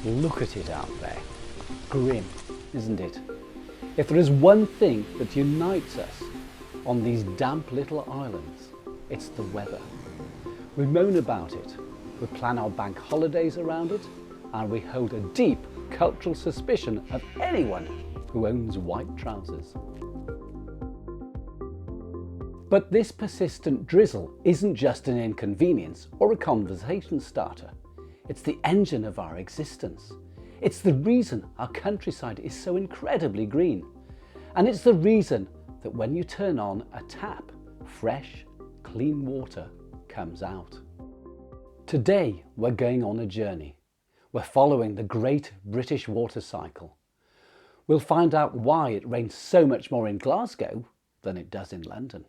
Look at it out there. Grim, isn't it? If there is one thing that unites us on these damp little islands, it's the weather. We moan about it, we plan our bank holidays around it, and we hold a deep cultural suspicion of anyone who owns white trousers. But this persistent drizzle isn't just an inconvenience or a conversation starter. It's the engine of our existence. It's the reason our countryside is so incredibly green. And it's the reason that when you turn on a tap, fresh, clean water comes out. Today, we're going on a journey. We're following the great British water cycle. We'll find out why it rains so much more in Glasgow than it does in London.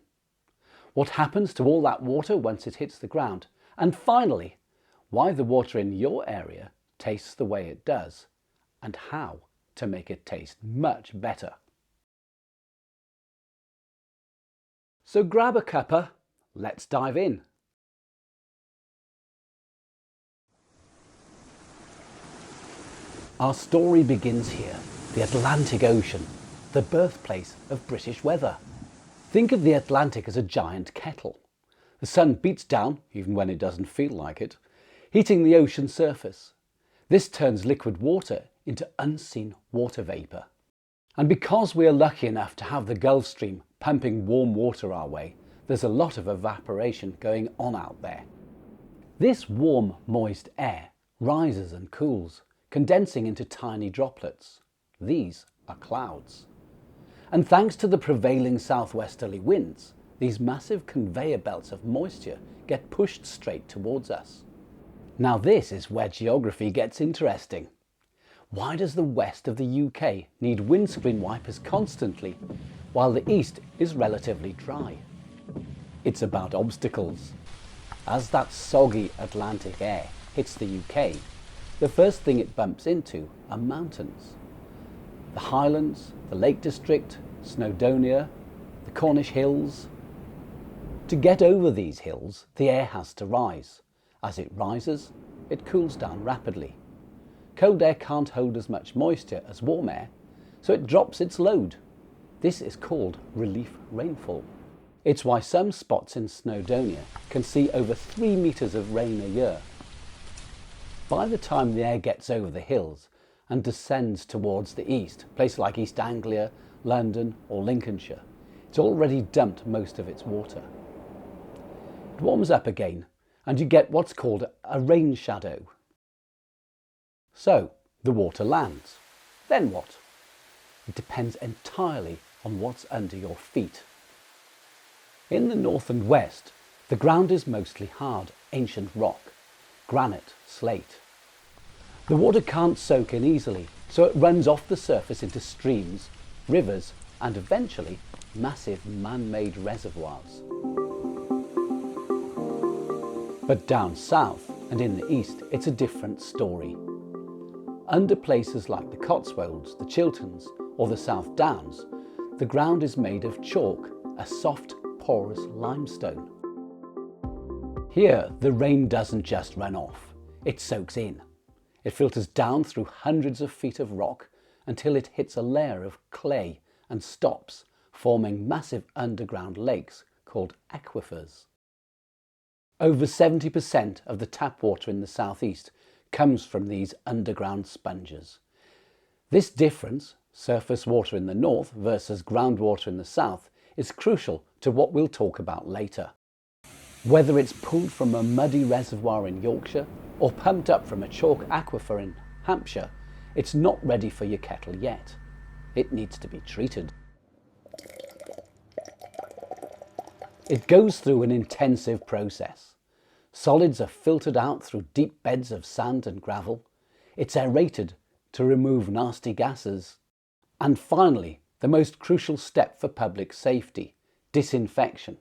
What happens to all that water once it hits the ground? And finally, why the water in your area tastes the way it does, and how to make it taste much better. So grab a cuppa, let's dive in. Our story begins here, the Atlantic Ocean, the birthplace of British weather. Think of the Atlantic as a giant kettle. The sun beats down, even when it doesn't feel like it, heating the ocean surface. This turns liquid water into unseen water vapour. And because we are lucky enough to have the Gulf Stream pumping warm water our way, there's a lot of evaporation going on out there. This warm, moist air rises and cools, condensing into tiny droplets. These are clouds. And thanks to the prevailing southwesterly winds, these massive conveyor belts of moisture get pushed straight towards us. Now this is where geography gets interesting. Why does the west of the UK need windscreen wipers constantly, while the east is relatively dry? It's about obstacles. As that soggy Atlantic air hits the UK, the first thing it bumps into are mountains. The Highlands, the Lake District, Snowdonia, the Cornish Hills. To get over these hills, the air has to rise. As it rises, it cools down rapidly. Cold air can't hold as much moisture as warm air, so it drops its load. This is called relief rainfall. It's why some spots in Snowdonia can see over 3 meters of rain a year. By the time the air gets over the hills and descends towards the east, places like East Anglia, London or Lincolnshire, it's already dumped most of its water. It warms up again and you get what's called a rain shadow. So the water lands. Then what? It depends entirely on what's under your feet. In the north and west, the ground is mostly hard, ancient rock, granite, slate. The water can't soak in easily, so it runs off the surface into streams, rivers, and eventually massive man-made reservoirs. But down south and in the east, it's a different story. Under places like the Cotswolds, the Chilterns, or the South Downs, the ground is made of chalk, a soft, porous limestone. Here, the rain doesn't just run off, it soaks in. It filters down through hundreds of feet of rock until it hits a layer of clay and stops, forming massive underground lakes called aquifers. Over 70% of the tap water in the southeast comes from these underground sponges. This difference, surface water in the north versus groundwater in the south, is crucial to what we'll talk about later. Whether it's pulled from a muddy reservoir in Yorkshire or pumped up from a chalk aquifer in Hampshire, it's not ready for your kettle yet. It needs to be treated. It goes through an intensive process. Solids are filtered out through deep beds of sand and gravel. It's aerated to remove nasty gases. And finally, the most crucial step for public safety, disinfection.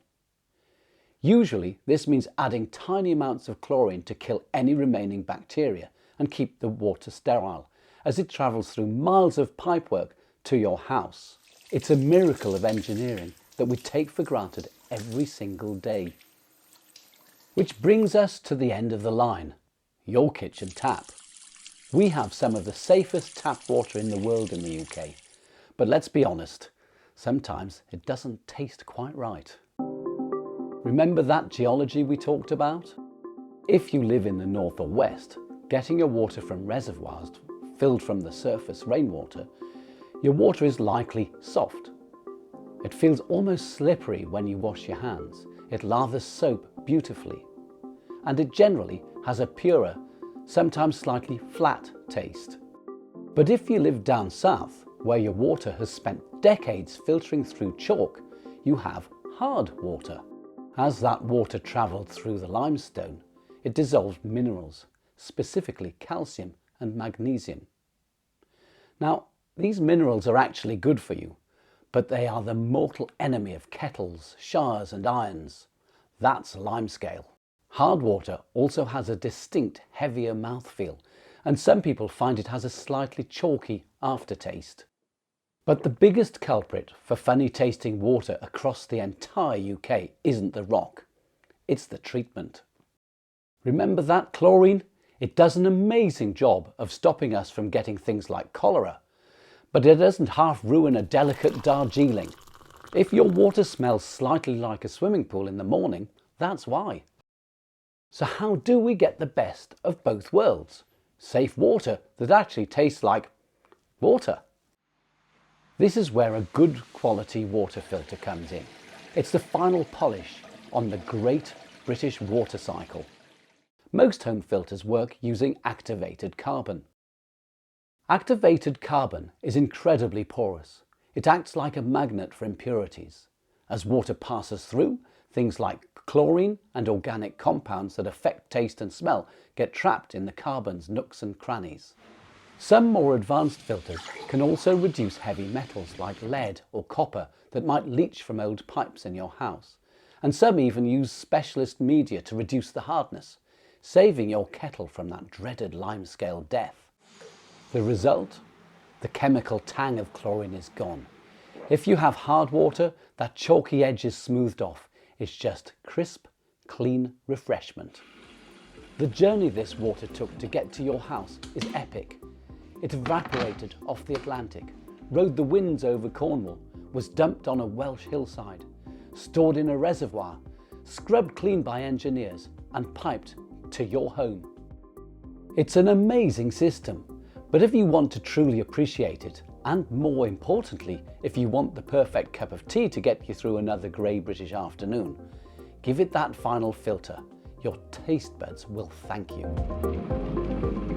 Usually, this means adding tiny amounts of chlorine to kill any remaining bacteria and keep the water sterile as it travels through miles of pipework to your house. It's a miracle of engineering that we take for granted every single day. Which brings us to the end of the line, your kitchen tap. We have some of the safest tap water in the world in the UK, but let's be honest, sometimes it doesn't taste quite right. Remember that geology we talked about? If you live in the north or west, getting your water from reservoirs filled from the surface rainwater, your water is likely soft. It feels almost slippery when you wash your hands. It lathers soap beautifully. And it generally has a purer, sometimes slightly flat taste. But if you live down south, where your water has spent decades filtering through chalk, you have hard water. As that water travelled through the limestone, it dissolved minerals, specifically calcium and magnesium. Now, these minerals are actually good for you, but they are the mortal enemy of kettles, showers and irons. That's limescale. Hard water also has a distinct, heavier mouthfeel, and some people find it has a slightly chalky aftertaste. But the biggest culprit for funny tasting water across the entire UK isn't the rock, it's the treatment. Remember that chlorine? It does an amazing job of stopping us from getting things like cholera, but it doesn't half ruin a delicate Darjeeling. If your water smells slightly like a swimming pool in the morning, that's why. So how do we get the best of both worlds? Safe water that actually tastes like water. This is where a good quality water filter comes in. It's the final polish on the great British water cycle. Most home filters work using activated carbon. Activated carbon is incredibly porous. It acts like a magnet for impurities. As water passes through, things like chlorine and organic compounds that affect taste and smell get trapped in the carbon's nooks and crannies. Some more advanced filters can also reduce heavy metals like lead or copper that might leach from old pipes in your house. And some even use specialist media to reduce the hardness, saving your kettle from that dreaded limescale death. The result? The chemical tang of chlorine is gone. If you have hard water, that chalky edge is smoothed off. It's just crisp, clean refreshment. The journey this water took to get to your house is epic. It evaporated off the Atlantic, rode the winds over Cornwall, was dumped on a Welsh hillside, stored in a reservoir, scrubbed clean by engineers and piped to your home. It's an amazing system. But if you want to truly appreciate it, and more importantly, if you want the perfect cup of tea to get you through another grey British afternoon, give it that final filter. Your taste buds will thank you.